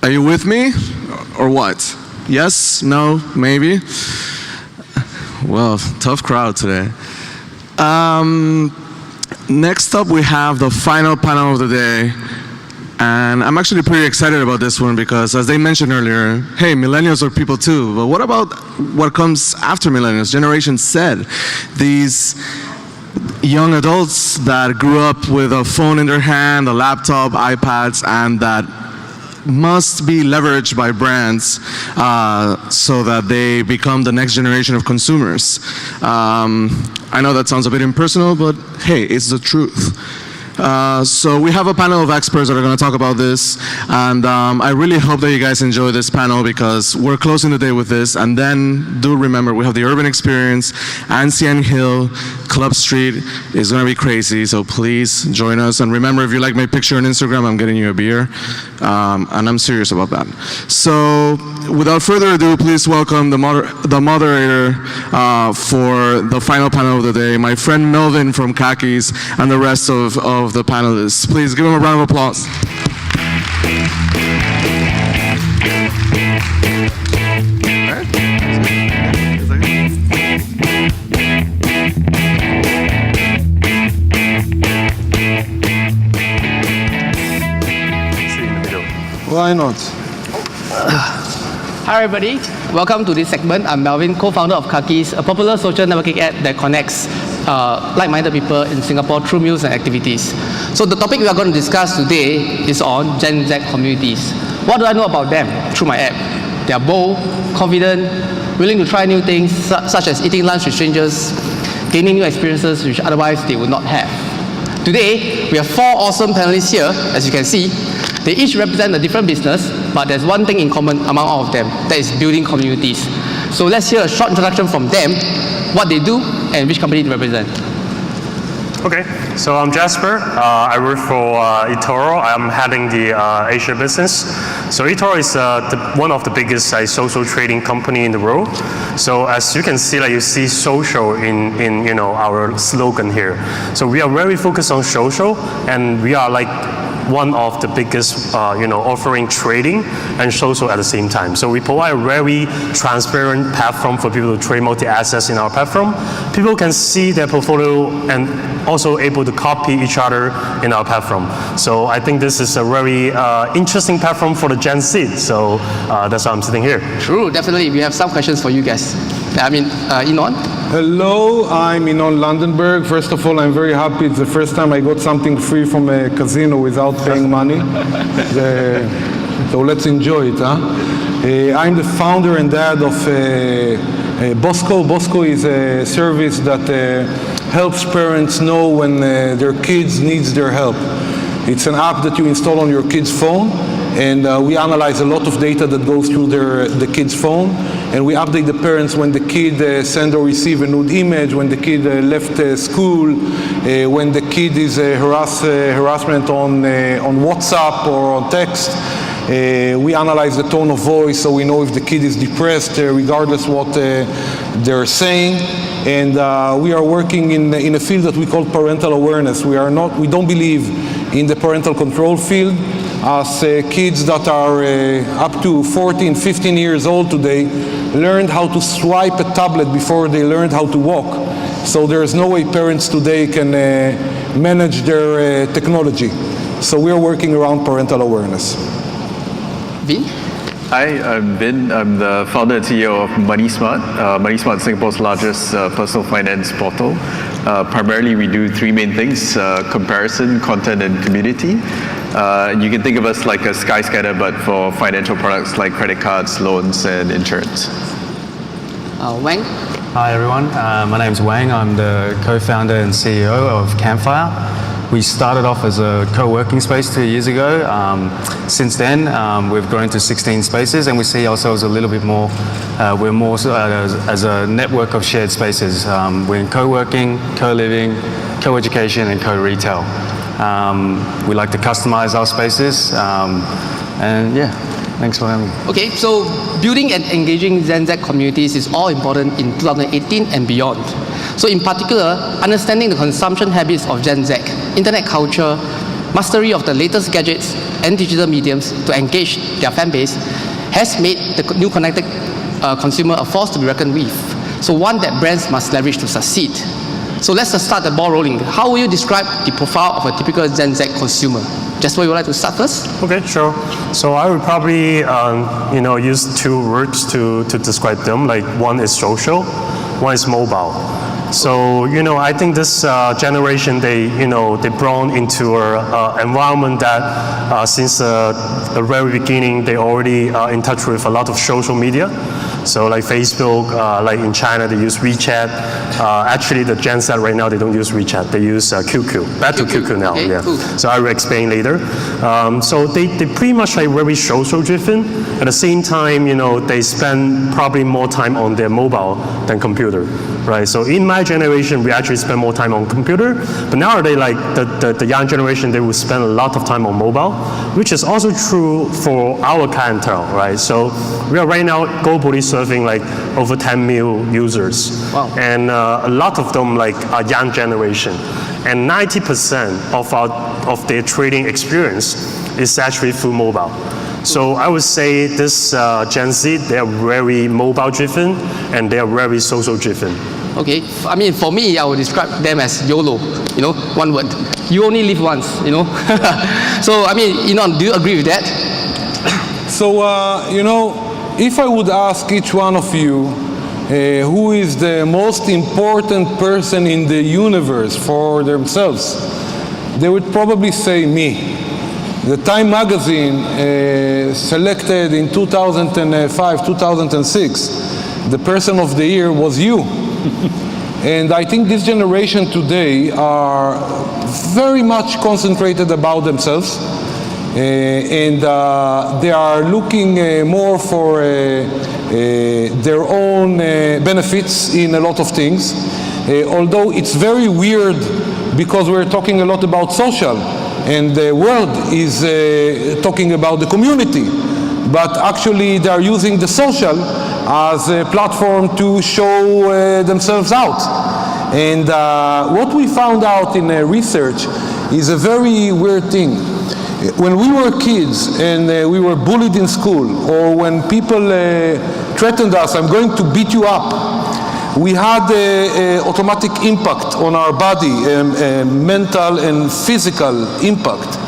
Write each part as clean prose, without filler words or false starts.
Are you with me, or what? Yes, no, maybe? Well, tough crowd today. Next up, we have the final panel of the day. And I'm actually pretty excited about this one because, as they mentioned earlier, hey, millennials are people too. But what about what comes after millennials? Generation Z. These young adults that grew up with a phone in their hand, a laptop, iPads, and that must be leveraged by brands so that they become the next generation of consumers. I know that sounds a bit impersonal, but hey, it's the truth. So we have a panel of experts that are going to talk about this, and I really hope that you guys enjoy this panel because we're closing the day with this. And then do remember, we have the urban experience, Ancien Hill, Club Street is going to be crazy, so please join us. And remember, if you like my picture on Instagram, I'm getting you a beer, and I'm serious about that. So without further ado, please welcome the moderator for the final panel of the day, my friend Melvin from Kakis, and the rest of the panelists. Please give them a round of applause. Why not? Hi everybody, welcome to this segment. I'm Melvin, co-founder of Kakis, a popular social networking app that connects like-minded people in Singapore through meals and activities. So the topic we are going to discuss today is on Gen Z communities. What do I know about them through my app? They are bold, confident, willing to try new things such as eating lunch with strangers, gaining new experiences which otherwise they would not have. Today, we have 4 awesome panelists here, as you can see. They each represent a different business, but there's one thing in common among all of them, that is building communities. So let's hear a short introduction from them, what they do, and which company they represent. Okay, so I'm Jasper. I work for eToro. I'm heading the Asia business. So eToro is one of the biggest social trading company in the world. So as you can see, you see social in our slogan here. So we are very focused on social, and we are one of the biggest, offering trading and social at the same time. So we provide a very transparent platform for people to trade multi-assets in our platform. People can see their portfolio and also able to copy each other in our platform. So I think this is a very interesting platform for the Gen Z. So that's why I'm sitting here. True, definitely. We have some questions for you guys. Enon? Hello, I'm Enon Landenberg. First of all, I'm very happy. It's the first time I got something free from a casino without paying money. So let's enjoy it. I'm the founder and dad of Bosco. Bosco is a service that helps parents know when their kids needs their help. It's an app that you install on your kid's phone, and we analyze a lot of data that goes through the kid's phone, and we update the parents when the kid send or receive a nude image, when the kid left school, when the kid is harassment on WhatsApp or on text. We analyze the tone of voice, so we know if the kid is depressed, regardless what they're saying. And we are working in a field that we call parental awareness. We don't believe in the parental control field. As kids that are up to 14, 15 years old today learned how to swipe a tablet before they learned how to walk. So there is no way parents today can manage their technology. So we are working around parental awareness. Vin? Hi, I'm Vin. I'm the founder and CEO of MoneySmart. MoneySmart is Singapore's largest personal finance portal. Primarily, we do 3 main things: comparison, content, and community. You can think of us like a Skyscanner, but for financial products like credit cards, loans, and insurance. Wang? Hi everyone, my name's Wang. I'm the co-founder and CEO of Campfire. We started off as a co-working space 2 years ago. Since then, we've grown to 16 spaces, and we see ourselves a little bit more, we're more as a network of shared spaces. We're in co-working, co-living, co-education, and co-retail. We like to customize our spaces, and yeah, thanks for having me. Okay, so building and engaging Gen Z communities is all important in 2018 and beyond. So in particular, understanding the consumption habits of Gen Z, internet culture, mastery of the latest gadgets and digital mediums to engage their fan base has made the new connected consumer a force to be reckoned with. So one that brands must leverage to succeed. So let's just start the ball rolling. How will you describe the profile of a typical Gen Z consumer? Jasper, you would like to start first? Okay, sure. So I would probably, use two words to describe them. Like one is social, one is mobile. So, I think this generation, they brought into an environment that since the very beginning, they already in touch with a lot of social media. So like Facebook, like in China, they use WeChat. Actually, the Gen Z right now, they don't use WeChat. They use QQ. Back to QQ now, okay, yeah. cool. So I will explain later. So they pretty much like very social driven. At the same time, they spend probably more time on their mobile than computer, right? So in my generation, we actually spend more time on computer. But nowadays, like the young generation, they will spend a lot of time on mobile, which is also true for our clientele, right? So we are right now globally serving like over 10 million users. Wow. And a lot of them like are young generation. And 90% of their trading experience is actually through mobile. So I would say this Gen Z, they are very mobile driven and they are very social driven. Okay, I mean, for me, I would describe them as YOLO, one word. You only live once, So, I mean, Enon, do you agree with that? So, if I would ask each one of you who is the most important person in the universe for themselves, they would probably say me. The Time magazine selected in 2005, 2006, the person of the year was you. And I think this generation today are very much concentrated about themselves. And they are looking more for their own benefits in a lot of things. Although it's very weird because we're talking a lot about social and the world is talking about the community. But actually they are using the social as a platform to show themselves out. And what we found out in research is a very weird thing. When we were kids and we were bullied in school, or when people threatened us, I'm going to beat you up, we had automatic impact on our body, mental and physical impact.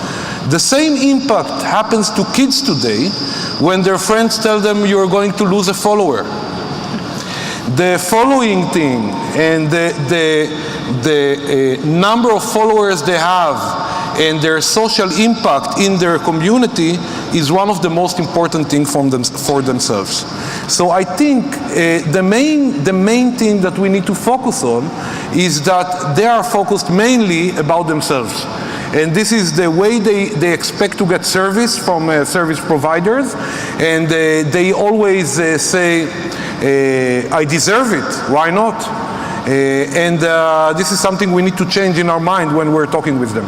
The same impact happens to kids today when their friends tell them you're going to lose a follower. The following thing and the number of followers they have and their social impact in their community is one of the most important things for themselves. So I think the main thing that we need to focus on is that they are focused mainly about themselves. And this is the way they expect to get service from service providers. And they always say, I deserve it, why not? And this is something we need to change in our mind when we're talking with them.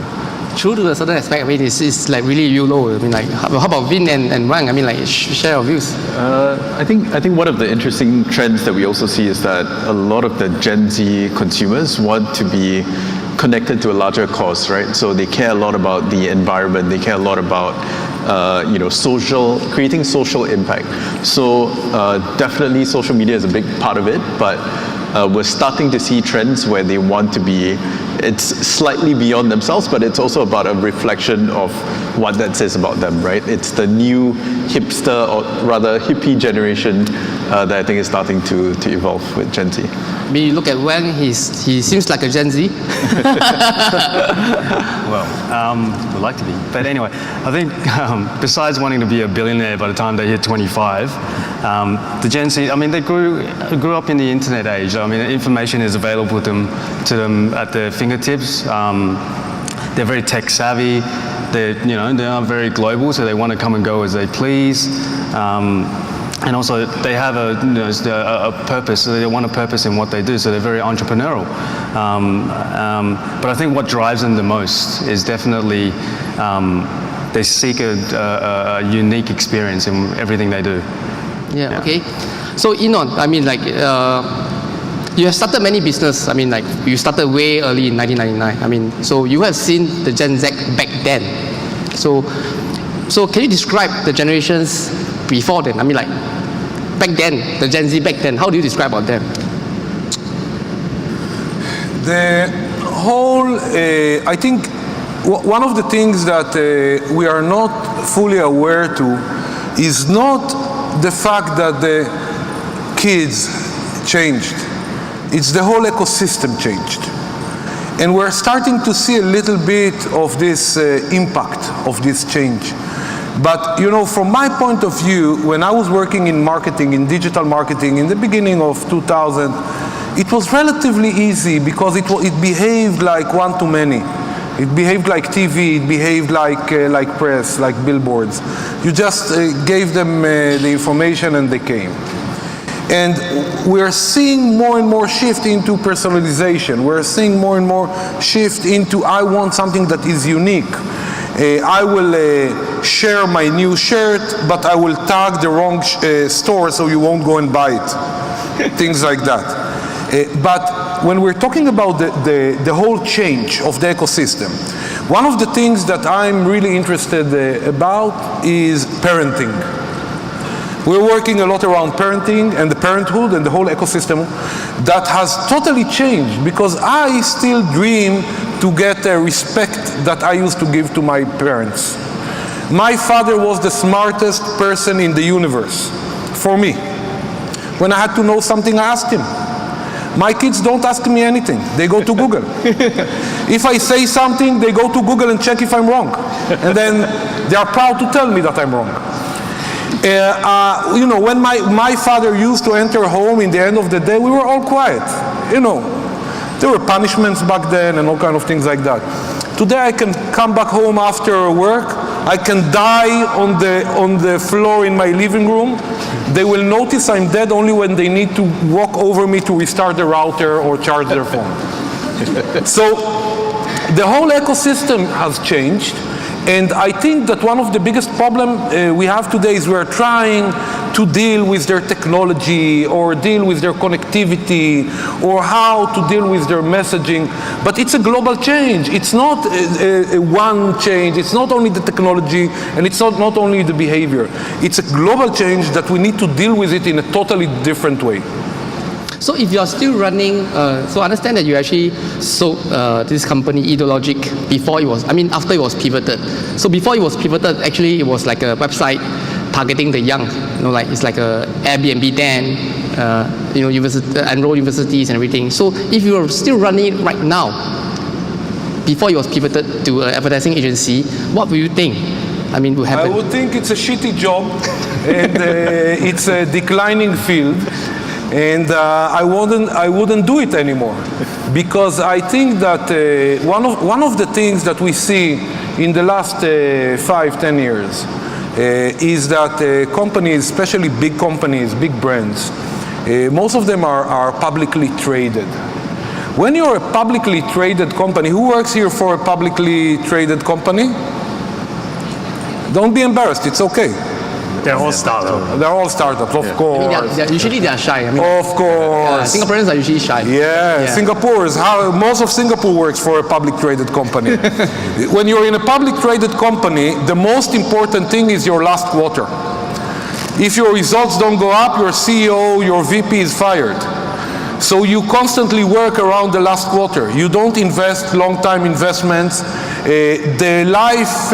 True to a certain aspect, I mean, it's like really YOLO. I mean, like, how about Vin and Wang? I mean, like, share your views. I think one of the interesting trends that we also see is that a lot of the Gen Z consumers want to be connected to a larger cause, right? So they care a lot about the environment. They care a lot about creating social impact. So definitely social media is a big part of it, but we're starting to see trends where they want to be, it's slightly beyond themselves, but it's also about a reflection of what that says about them, right? It's the new hipster, or rather hippie generation that I think is starting to evolve with Gen Z. I mean, you look at Wang, he seems like a Gen Z. Well, would like to be. But anyway, I think besides wanting to be a billionaire by the time they hit 25, the Gen Z, I mean, they grew up in the internet age. I mean, information is available to them at their fingertips. They're very tech savvy. They are very global, so they want to come and go as they please. And also, they have a purpose, so they want a purpose in what they do, so they're very entrepreneurial. But I think what drives them the most is definitely they seek a unique experience in everything they do. Yeah, okay. So, Enon, I mean, like, you have started many business. I mean, like you started way early in 1999. I mean, so you have seen the Gen Z back then. So can you describe the generations before then? I mean, like back then, the Gen Z back then. How do you describe about them? The whole, I think, one of the things that we are not fully aware to is not the fact that the kids changed. It's the whole ecosystem changed. And we're starting to see a little bit of this impact of this change. But, you know, from my point of view, when I was working in marketing, in digital marketing, in the beginning of 2000, it was relatively easy because it behaved like one-to-many. It behaved like TV, it behaved like press, like billboards. You just gave them the information and they came. And we're seeing more and more shift into personalization. We're seeing more and more shift into I want something that is unique. I will share my new shirt, but I will tag the wrong store so you won't go and buy it. Things like that. But when we're talking about the whole change of the ecosystem, one of the things that I'm really interested about is parenting. We're working a lot around parenting and the parenthood and the whole ecosystem that has totally changed because I still dream to get a respect that I used to give to my parents. My father was the smartest person in the universe for me. When I had to know something, I asked him. My kids don't ask me anything. They go to Google. If I say something, they go to Google and check if I'm wrong. And then they are proud to tell me that I'm wrong. You know, when my father used to enter home in the end of the day, we were all quiet. You know, there were punishments back then and all kind of things like that. Today I can come back home after work. I can die on the floor in my living room. They will notice I'm dead only when they need to walk over me to restart the router or charge their phone. So the whole ecosystem has changed. And I think that one of the biggest problems we have today is we're trying to deal with their technology or deal with their connectivity or how to deal with their messaging. But it's a global change. It's not a one change. It's not only the technology and it's not only the behavior. It's a global change that we need to deal with it in a totally different way. So if you're still running, so I understand that you actually sold this company, Ideologic, before it was, I mean, after it was pivoted. So before it was pivoted, actually it was like a website targeting the young, you know, like it's like a Airbnb then, you know, enroll universities and everything. So if you are still running it right now, before it was pivoted to an advertising agency, what would you think? I mean, would happen? I would think it's a shitty job and it's a declining field. And I wouldn't do it anymore, because I think that one of the things that we see in the last 5-10 years is that companies, especially big companies, big brands, most of them are publicly traded. When you're a publicly traded company, who works here for a publicly traded company? Don't be embarrassed, it's okay. They're all startups. They're all startups, of course. I mean, usually they are shy. I mean, of course. Singaporeans are usually shy. Yeah, most of Singapore works for a public traded company. When you're in a public traded company, the most important thing is your last quarter. If your results don't go up, your CEO, your VP is fired. So you constantly work around the last quarter. You don't invest long-time investments. The life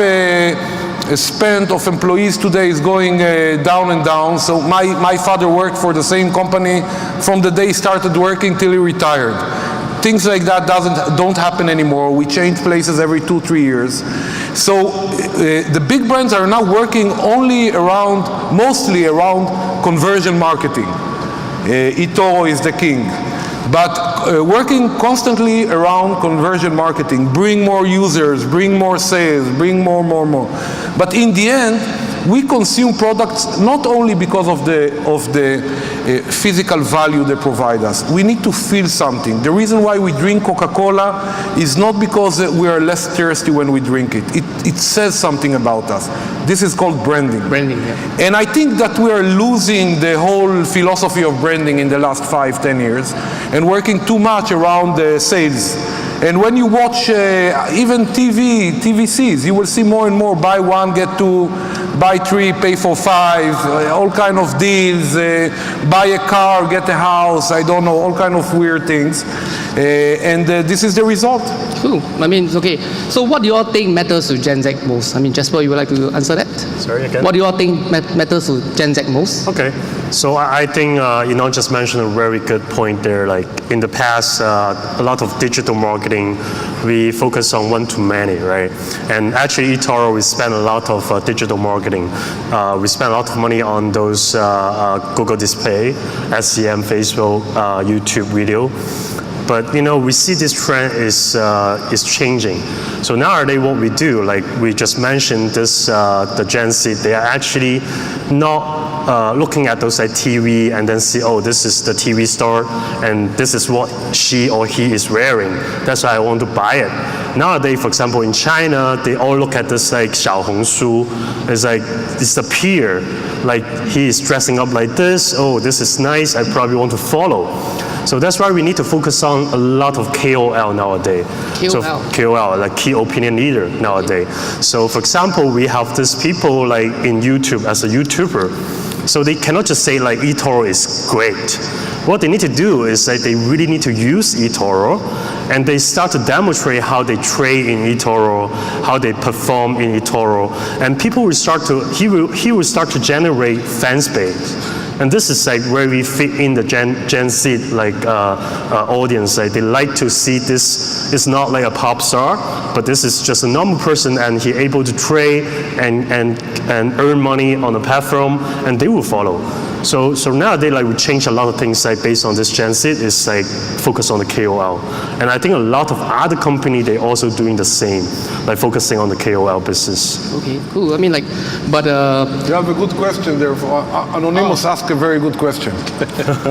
spent of employees today is going down and down. So my father worked for the same company from the day he started working till he retired. Things like that don't happen anymore. We change places every 2-3 years. So the big brands are now working mostly around conversion marketing. eToro is the king. But working constantly around conversion marketing, bring more users, bring more sales, bring more. But in the end, we consume products not only because of the physical value they provide us. We need to feel something. The reason why we drink Coca-Cola is not because we are less thirsty when we drink it. It says something about us. This is called branding. Branding, yeah. And I think that we are losing the whole philosophy of branding in the last 5-10 years and working too much around the sales. And when you watch even TVCs, you will see more and more buy one, get two, buy three, pay for five, all kind of deals, buy a car, get a house, I don't know, all kind of weird things. And this is the result. Cool. I mean, okay. So what do you all think matters to Gen Z most? I mean, Jasper, you would like to answer that? Sorry, again? What do you all think matters to Gen Z most? Okay, so I think Enon just mentioned a very good point there. Like in the past, a lot of digital marketing, we focus on one-to-many, right? And actually, eToro, we spend a lot of digital marketing. We spend a lot of money on those Google display, SEM, Facebook, YouTube video. But we see this trend is changing. So nowadays, what we do, like we just mentioned, this the Gen Z, they are actually not looking at those like TV and then see, oh, this is the TV star and this is what she or he is wearing. That's why I want to buy it. Nowadays, for example, in China, they all look at this like 小红书. It's like it's the peer. Like he is dressing up like this. Oh, this is nice. I probably want to follow. So that's why we need to focus on a lot of KOL nowadays. KOL. So KOL, like key opinion leader nowadays. So for example, we have these people like in YouTube as a YouTuber. So they cannot just say like eToro is great. What they need to do is that they really need to use eToro and they start to demonstrate how they trade in eToro, how they perform in eToro, and people will start to, he will start to generate fan base. And this is like where we fit in the Gen Z like audience. Like they like to see this. It's not like a pop star, but this is just a normal person, and he able to trade and earn money on the platform, and they will follow. So nowadays, like we change a lot of things like based on this Gen Z is like focus on the KOL, and I think a lot of other companies they also doing the same, like focusing on the KOL business. Okay, cool. I mean, like, but You have a good question there. Anonymous asked a very good question.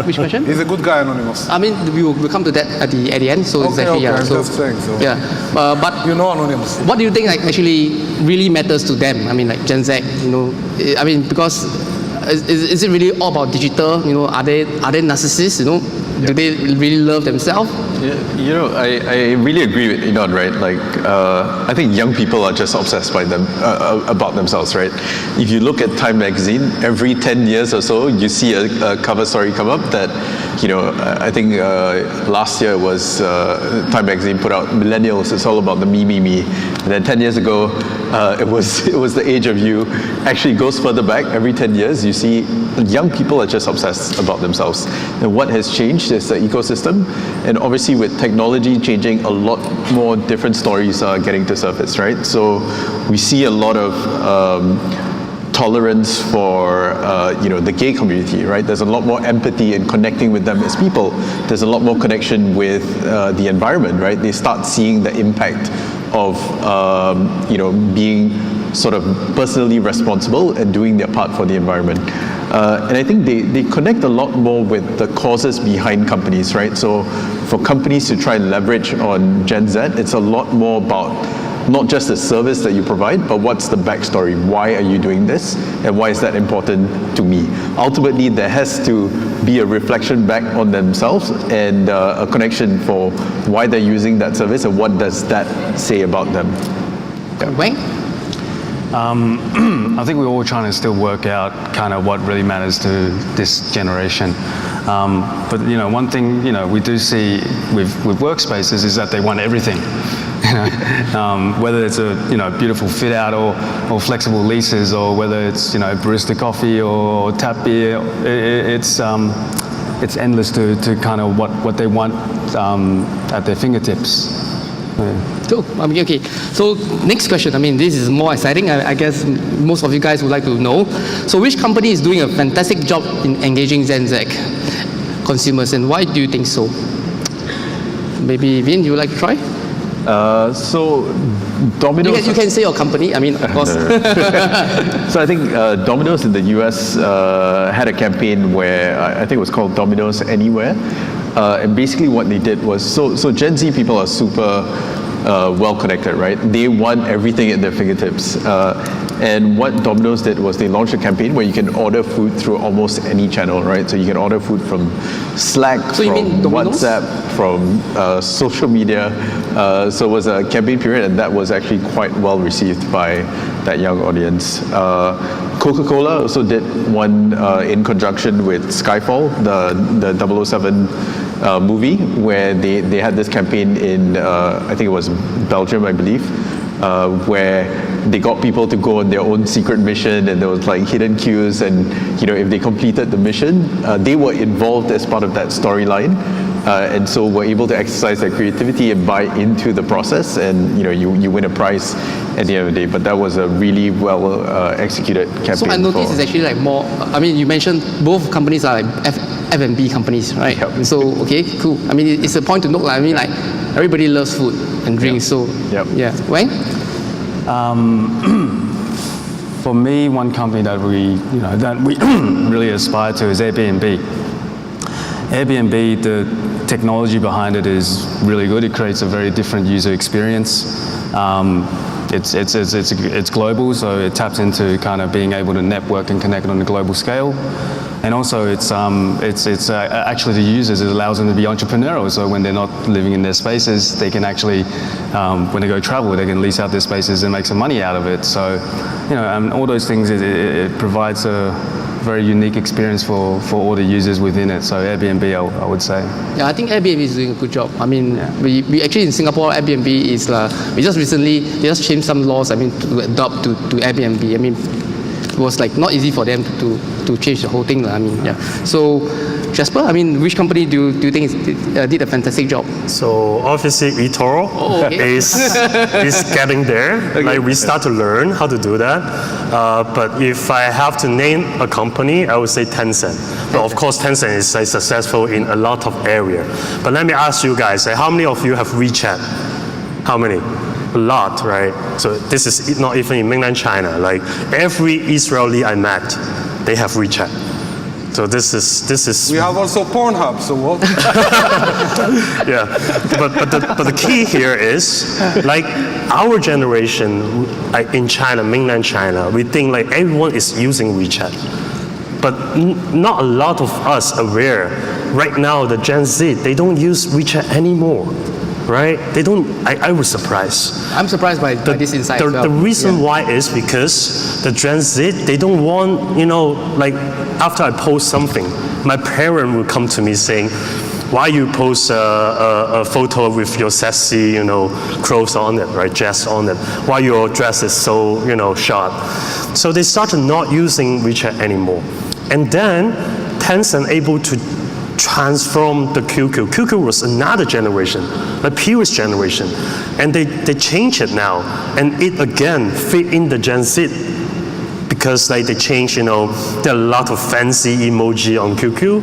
which question? He's a good guy, Anonymous. I mean, we'll come to that at the end. So exactly, yeah. I'm So just saying so. yeah, but You know Anonymous. what do you think like actually really matters to them? I mean, like Gen Z, I mean, because is it really all about digital? Are they narcissists? Do they really love themselves? Yeah, I really agree with Enon, right? Like, I think young people are just obsessed by them, about themselves, right? If you look at Time magazine, every 10 years or so, you see a cover story come up that, I think last year was Time magazine put out Millennials, it's all about the me. And then 10 years ago, it was the age of you. Actually goes further back, every 10 years, you see young people are just obsessed about themselves. And what has changed is the ecosystem, and obviously with technology changing, a lot more different stories are getting to surface, right? So we see a lot of tolerance for the gay community, right? There's a lot more empathy in connecting with them as people. There's a lot more connection with the environment, right? They start seeing the impact of being sort of personally responsible and doing their part for the environment. And I think they connect a lot more with the causes behind companies, right? So for companies to try and leverage on Gen Z, it's a lot more about not just the service that you provide, but what's the backstory? Why are you doing this? And why is that important to me? Ultimately, there has to be a reflection back on themselves and a connection for why they're using that service and what does that say about them. Wang? I think we're all trying to still work out kind of what really matters to this generation. But one thing we do see with workspaces is that they want everything. Whether it's a beautiful fit out or flexible leases, or whether it's barista coffee or tap beer, it's endless to kind of what they want at their fingertips. Yeah. Cool. Okay. So next question. This is more exciting. I guess most of you guys would like to know. So which company is doing a fantastic job in engaging Gen Z consumers, and why do you think so? Maybe Vin, you would like to try? So Domino's. You can say your company. I mean, of course. So I think Domino's in the US had a campaign where I think it was called Domino's Anywhere. And basically what they did was, so Gen Z people are super well connected, right? They want everything at their fingertips. And what Domino's did was they launched a campaign where you can order food through almost any channel, right? So you can order food from Slack, So you from mean Domino's? WhatsApp, from social media. So it was a campaign period, and that was actually quite well received by that young audience. Coca-Cola also did one in conjunction with Skyfall, the 007 movie, where they had this campaign in, I think it was Belgium, I believe, where they got people to go on their own secret mission, and there was like hidden queues, and if they completed the mission, they were involved as part of that storyline, and so were able to exercise their creativity and buy into the process, and you win a prize at the end of the day. But that was a really well executed campaign. So I noticed it's actually like more. I mean, you mentioned both companies are like F&B companies, right? Yep. So okay, cool. I mean, it's a point to note. I mean, like everybody loves food and drinks. So Yep. yeah, Wang. For me, one company that we really aspire to is Airbnb. Airbnb, the technology behind it is really good. It creates a very different user experience. It's global, so it taps into kind of being able to network and connect on a global scale. And also, it's actually the users, it allows them to be entrepreneurial. So when they're not living in their spaces, they can actually, when they go travel, they can lease out their spaces and make some money out of it. So, all those things, it provides a very unique experience for all the users within it. So Airbnb, I would say. Yeah, I think Airbnb is doing a good job. I mean, we actually in Singapore, Airbnb is we just recently they just changed some laws. I mean, to adopt to Airbnb. I mean, it was like not easy for them to change the whole thing. I mean, yeah. So, Jasper, I mean, which company do you think did a fantastic job? So obviously eToro is getting there. Like we start to learn how to do that. But if I have to name a company, I would say Tencent. But of course, Tencent is successful in a lot of area. But let me ask you guys, how many of you have WeChat? How many? A lot, right? So this is not even in mainland China. Like every Israeli I met, they have WeChat. So this is. We have also Pornhub, so what? Yeah, but the key here is like our generation, like in China, mainland China, we think like everyone is using WeChat, but not a lot of us aware. Right now, the Gen Z, they don't use WeChat anymore. Right? They don't. I was surprised. I'm surprised by this insight. The reason why is because the Gen Z, they don't want, like after I post something, my parent will come to me saying, why you post a photo with your sexy, clothes on it, right, dress on it? Why your dress is so, short? So they started not using WeChat anymore. And then Tencent able to transform the QQ. QQ was another generation, the previous generation, and they changed it now, and it again fit in the Gen Z because like they changed, there are a lot of fancy emoji on QQ.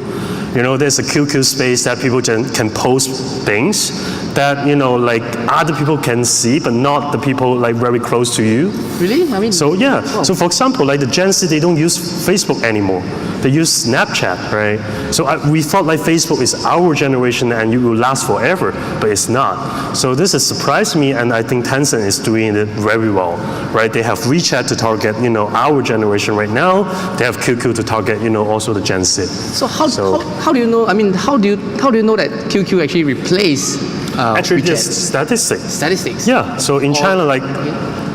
There's a QQ space that people can post things that like other people can see, but not the people like very close to you. Really? I mean. So yeah. Oh. So for example, like the Gen Z, they don't use Facebook anymore. They use Snapchat, right? So we thought like Facebook is our generation and it will last forever, but it's not. So this has surprised me, and I think Tencent is doing it very well, right? They have WeChat to target, our generation right now. They have QQ to target, also the Gen Z. So how do you know? I mean, how do you know that QQ actually replaced Actually, WeChat? just statistics. Statistics. Yeah. So in China, like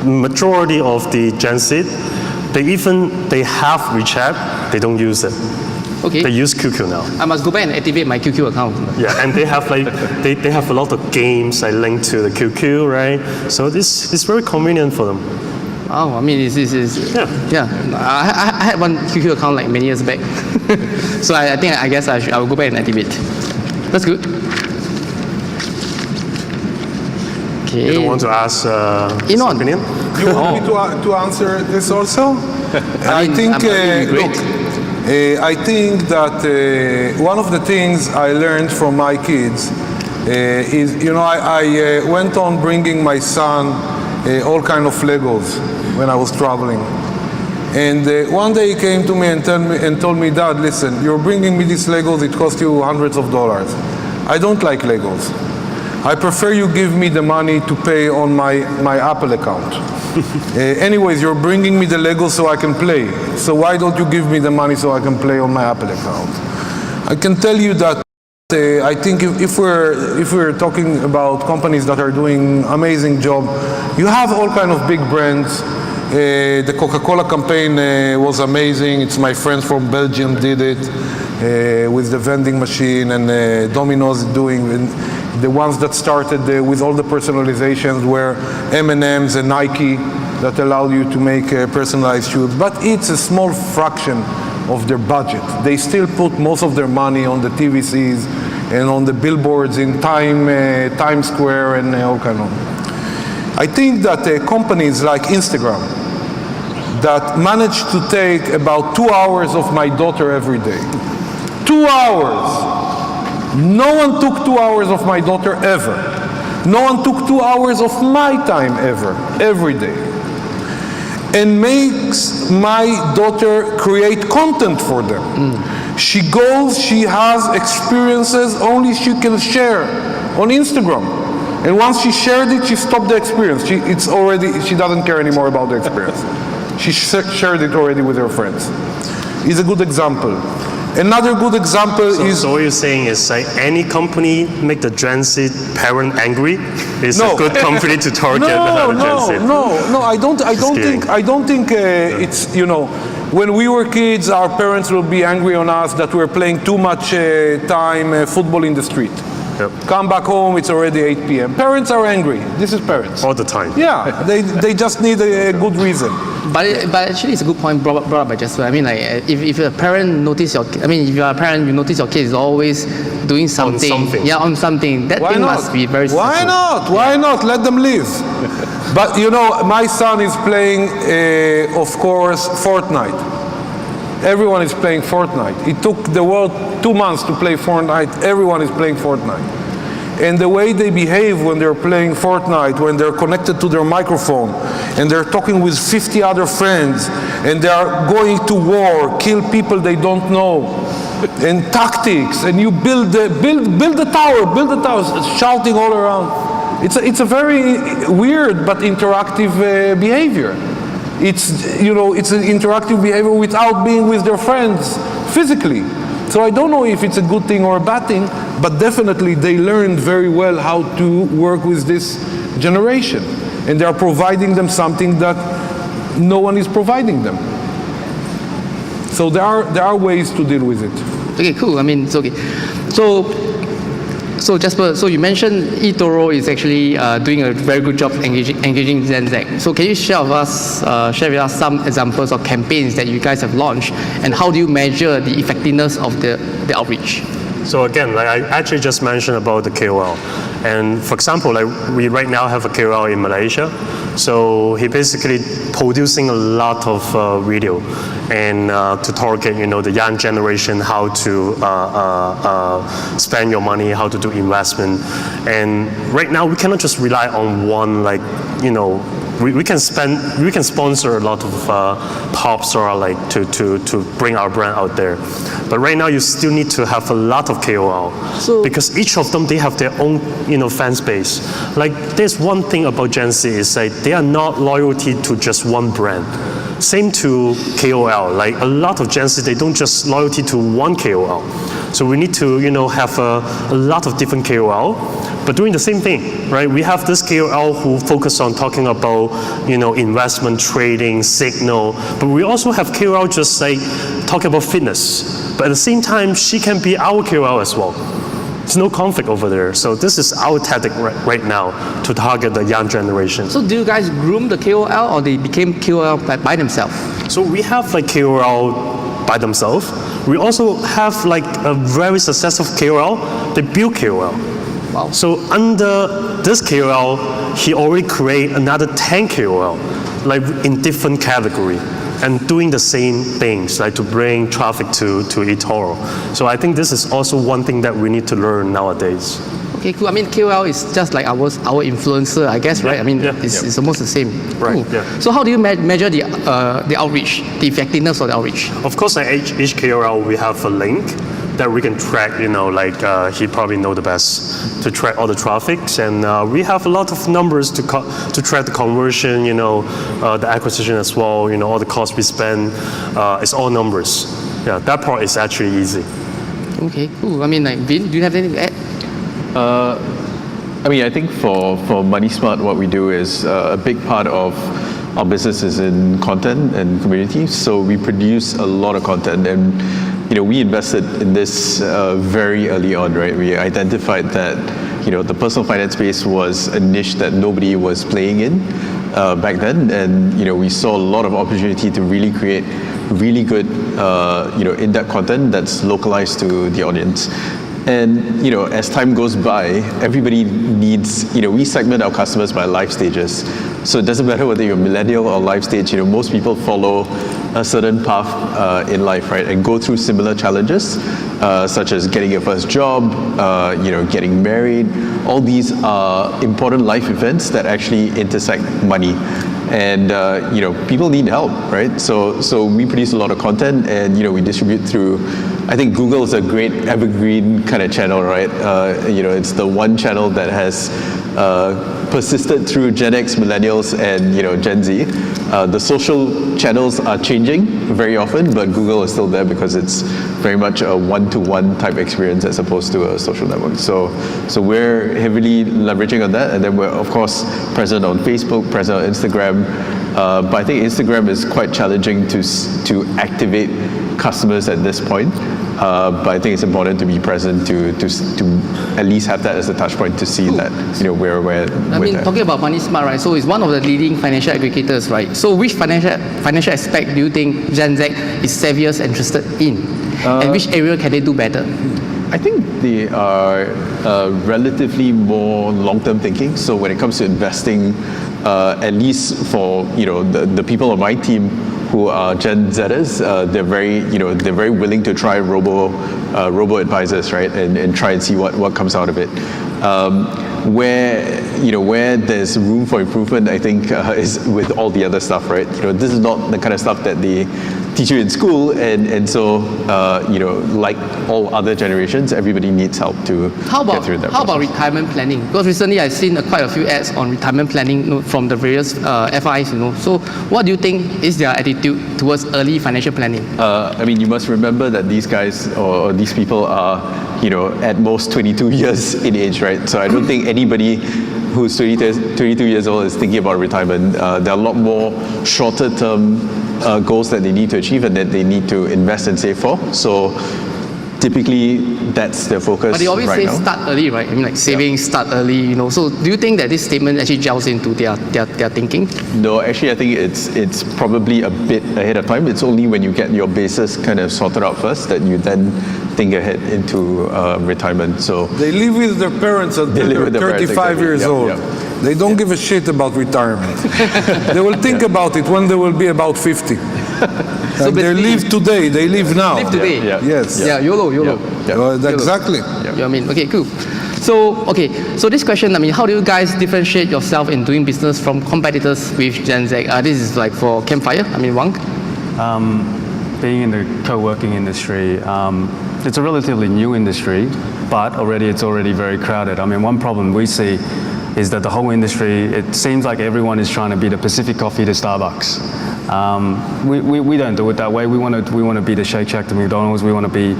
majority of the Gen Z, they have WeChat, they don't use it. Okay. They use QQ now. I must go back and activate my QQ account. Yeah, and they have like they have a lot of games I link to the QQ, right? So this is very convenient for them. Oh, I mean, it's yeah. I had one QQ account like many years back, so I guess I will go back and activate. That's good. Okay. You don't want to ask his Enon. opinion? You want me to answer this also? I think I think that one of the things I learned from my kids is, you know, I went on bringing my son all kind of Legos when I was traveling. And one day he came to me and told me, Dad, listen, you're bringing me these Legos, it cost you hundreds of dollars. I don't like Legos. I prefer you give me the money to pay on my Apple account. Anyways, you're bringing me the Legos so I can play. So why don't you give me the money so I can play on my Apple account? I can tell you that I think if we're talking about companies that are doing amazing job, you have all kind of big brands. The Coca-Cola campaign was amazing. It's my friends from Belgium did it with the vending machine, and Domino's doing the ones that started with all the personalizations were M&M's and Nike that allowed you to make personalized shoes. But it's a small fraction of their budget. They still put most of their money on the TVCs and on the billboards in Times Square and all kind of. I think that companies like Instagram that manage to take about 2 hours of my daughter every day. 2 hours! No one took 2 hours of my daughter ever. No one took 2 hours of my time ever, every day. And makes my daughter create content for them. She goes, she has experiences only she can share on Instagram. And once she shared it, she stopped the experience. She doesn't care anymore about the experience. She shared it already with her friends. It's a good example. Another good example is... So what you're saying is like any company make the Gen Z parent angry is a good company to target another Gen Z. No, I don't think it's, you know, when we were kids, our parents will be angry on us that we're playing too much time football in the street. Yep. Come back home, it's already 8 p.m. Parents are angry. This is parents. All the time. Yeah, they just need a good reason. But actually, it's a good point brought up by Jasper. I mean, like, if a parent notice if you're a parent, you notice your kid is always doing something. On something. Yeah, on something. That thing must be very stressful. Why not? Why not? Let them live. But you know, my son is playing, of course, Fortnite. Everyone is playing Fortnite. It took the world 2 months to play Fortnite. Everyone is playing Fortnite. And the way they behave when they're playing Fortnite, when they're connected to their microphone, and they're talking with 50 other friends, and they are going to war, kill people they don't know, and tactics, and you build the tower, shouting all around. It's a very weird but interactive behavior. It's, you know, it's an interactive behavior without being with their friends physically. So I don't know if it's a good thing or a bad thing, but definitely they learned very well how to work with this generation. And they are providing them something that no one is providing them. So there are ways to deal with it. Okay, cool. I mean, it's okay. So Jasper, so you mentioned eToro is actually doing a very good job engaging Gen Z. So can you share with us some examples of campaigns that you guys have launched, and how do you measure the effectiveness of the outreach? So again, like I actually just mentioned about the KOL. And for example, like we right now have a KOL in Malaysia. So he basically producing a lot of video and to target, you know, the young generation, how to spend your money, how to do investment. And right now we cannot just rely on one, like, you know, we can sponsor a lot of pop star like to bring our brand out there, but right now you still need to have a lot of KOL, because each of them, they have their own, you know, fan base. Like there's one thing about Gen Z is like they are not loyalty to just one brand. Same to KOL, like a lot of Gen Z, they don't just loyalty to one KOL. So we need to, you know, have a lot of different KOL, but doing the same thing, right? We have this KOL who focus on talking about, you know, investment, trading, signal, but we also have KOL just like talking about fitness. But at the same time, she can be our KOL as well. There's no conflict over there. So this is our tactic right now to target the young generation. So do you guys groom the KOL, or they became KOL by themselves? So we have like KOL by themselves. We also have like a very successful KOL. They build KOL. Wow. So under this KOL, he already create another 10 KOL, like in different category, and doing the same things, like to bring traffic to eToro. So I think this is also one thing that we need to learn nowadays. Okay, cool. I mean, KOL is just like our influencer, I guess, right? I mean, it's almost the same. Right, Cool. yeah. So how do you measure the outreach, the effectiveness of the outreach? Of course, like each KOL, we have a link that we can track, like he probably know the best to track all the traffics, and we have a lot of numbers to track the conversion, the acquisition as well, all the costs we spend, it's all numbers. Yeah, that part is actually easy. Okay, cool. I mean, like, Vin, do you have anything to add? I think for MoneySmart, what we do is a big part of our business is in content and community. So we produce a lot of content, and we invested in this very early on, right? We identified that the personal finance space was a niche that nobody was playing in back then, and we saw a lot of opportunity to really create really good in-depth content that's localized to the audience. And as time goes by, everybody needs, we segment our customers by life stages. So it doesn't matter whether you're millennial or life stage, most people follow a certain path in life, right? And go through similar challenges, such as getting your first job, getting married. All these are important life events that actually intersect money. And people need help, right? So we produce a lot of content, and we distribute through. I think Google is a great evergreen kind of channel, right? It's the one channel that has persisted through Gen X, millennials, and Gen Z. The social channels are changing very often, but Google is still there because it's very much a one-to-one type experience as opposed to a social network. So we're heavily leveraging on that, and then we're of course present on Facebook, present on Instagram. But I think Instagram is quite challenging to activate customers at this point. But I think it's important to be present to at least have that as a touch point to see that where we're talking about MoneySmart, right? So it's one of the leading financial aggregators, right? So which financial aspect do you think Gen Z is savviest interested in, and which area can they do better? I think they are relatively more long-term thinking. So when it comes to investing, at least for the people on my team who are Gen Zers, they're very willing to try robo advisors, right, and try and see what comes out of it. Where there's room for improvement, I think, is with all the other stuff, right? This is not the kind of stuff that they teach you in school, and so like all other generations, everybody needs help to get through that. How about retirement planning? Because recently I've seen quite a few ads on retirement planning from the various FIs. So what do you think is their attitude towards early financial planning? You must remember that these guys or these people are at most 22 years in age, right? So I don't think anybody who's 22 years old is thinking about retirement. There are a lot more shorter term goals that they need to achieve and that they need to invest and save for. So typically that's their focus. But they always right say now. Start early, right? Savings start early, So do you think that this statement actually gels into their thinking? No, actually I think it's probably a bit ahead of time. It's only when you get your basis kind of sorted out first that you then think ahead into retirement. So they live with their parents until they're 35 years old. They don't give a shit about retirement. They will think about it when they will be about 50. So they live today. They live now. Live today. Yes. Yeah. YOLO. Exactly. Okay, cool. So this question, how do you guys differentiate yourself in doing business from competitors with Gen Z? This is like for Campfire. Wang. Being in the co-working industry, it's a relatively new industry, but it's already very crowded. One problem we see is that the whole industry, it seems like everyone is trying to be the Pacific Coffee to Starbucks. We don't do it that way. We want to be the Shake Shack to McDonald's. We want to be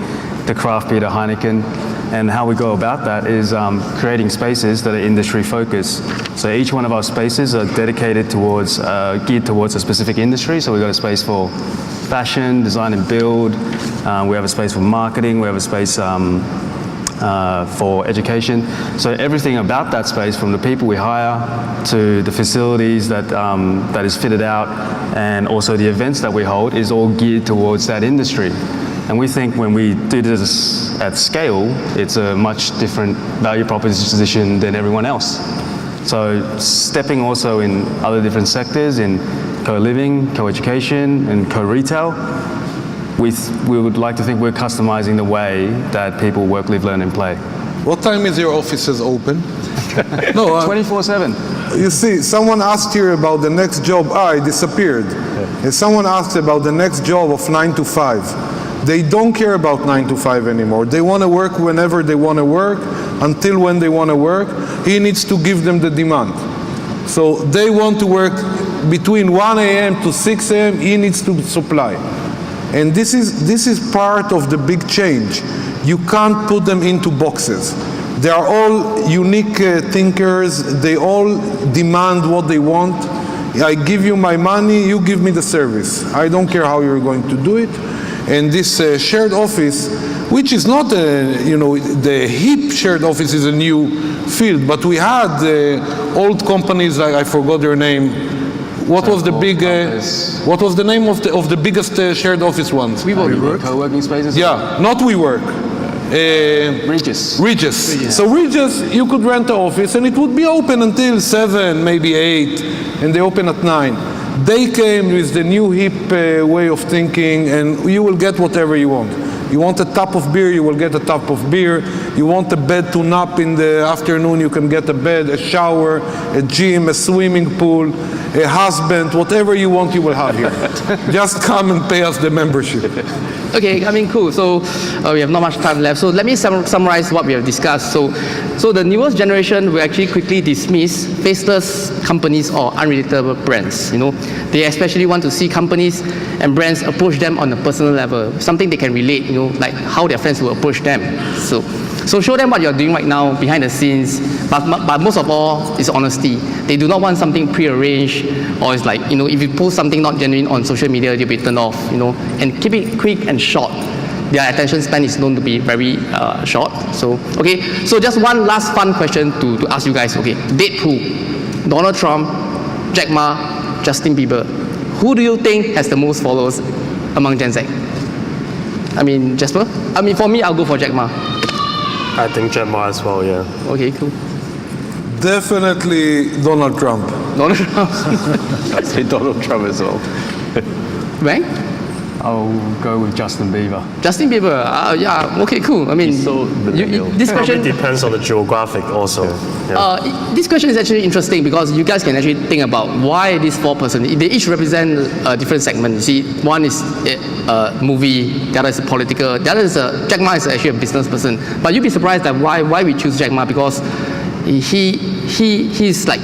the craft beer to Heineken. And how we go about that is creating spaces that are industry focused. So each one of our spaces are dedicated towards, geared towards a specific industry. So we've got a space for fashion, design and build. We have a space for marketing. We have a space for education. So everything about that space, from the people we hire to the facilities that is fitted out, and also the events that we hold, is all geared towards that industry. And we think when we do this at scale, it's a much different value proposition than everyone else. So stepping also in other different sectors, in co-living, co-education, and co-retail, we would like to think we're customizing the way that people work, live, learn, and play. What time is your offices open? No, 24/7. you see, someone asked here about the next job. It disappeared. And someone asked about the next job of 9 to 5. They don't care about 9 to 5 anymore. They want to work whenever they want to work, until when they want to work. He needs to give them the demand. So they want to work between 1 a.m. to 6 a.m. He needs to supply. And this is part of the big change. You can't put them into boxes. They are all unique thinkers. They all demand what they want. I give you my money, you give me the service. I don't care how you're going to do it. And this shared office, which is not, the hip shared office is a new field, but we had old companies, I forgot their name. What was the big? What was the name of the biggest shared office ones? WeWork. Co-working spaces. Yeah, not WeWork. Regis. So Regis, you could rent the office and it would be open until 7, maybe 8, and they open at 9. They came with the new hip way of thinking, and you will get whatever you want. You want a cup of beer, you will get a cup of beer. You want a bed to nap in the afternoon, you can get a bed, a shower, a gym, a swimming pool, a husband, whatever you want, you will have here. Just come and pay us the membership. Okay, I mean, cool. So we have not much time left. So let me summarize what we have discussed. So the newest generation will actually quickly dismiss faceless companies or unrelatable brands. They especially want to see companies and brands approach them on a personal level, something they can relate. Like how their friends will approach them. So show them what you're doing right now behind the scenes, but most of all is honesty. They do not want something pre-arranged, or it's like, if you post something not genuine on social media, they'll be turned off, and keep it quick and short. Their attention span is known to be very short. So just one last fun question to ask you guys. Okay, date who? Donald Trump, Jack Ma, Justin Bieber. Who do you think has the most followers among Gen Z? I mean, Jasper? I mean, for me, I'll go for Jack Ma. I think Jack Ma as well, yeah. Okay, cool. Definitely Donald Trump. Donald Trump. I'd say Donald Trump as well. Wang? I'll go with Justin Bieber. Justin Bieber. Yeah. Okay, cool. I mean, He's so millennial. this question It depends on the geographic also. Yeah. This question is actually interesting because you guys can actually think about why these 4 persons. They each represent a different segment. You see, one is a movie, the other is political, the other is Jack Ma is actually a business person. But you'd be surprised that why we choose Jack Ma, because he's like,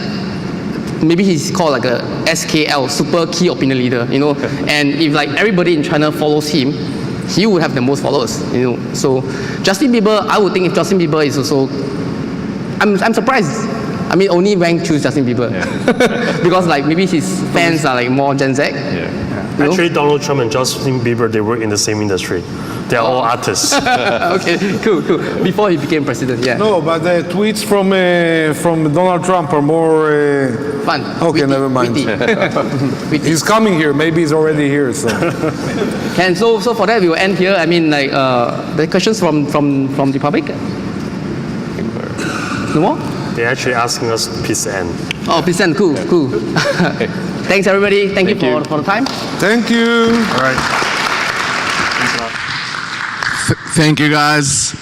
maybe he's called like a SKL, super key opinion leader, and if like everybody in China follows him, he would have the most followers, So Justin Bieber, I would think if Justin Bieber is also, I'm surprised. I mean, only Wang choose Justin Bieber, because like maybe his fans are like more Gen Z. Actually, Donald Trump and Justin Bieber, they work in the same industry. They are all artists. Okay, cool. Before he became president, yeah. No, but the tweets from Donald Trump are more... Fun. Okay, never mind. Witty. He's coming here. Maybe he's already here. So. So for that, we will end here. I mean, like, the questions from the public? No more? They're actually asking us to please end. Oh, please end. Cool. Thanks, everybody. Thank you for the time. Thank you. All right. Thank you, guys.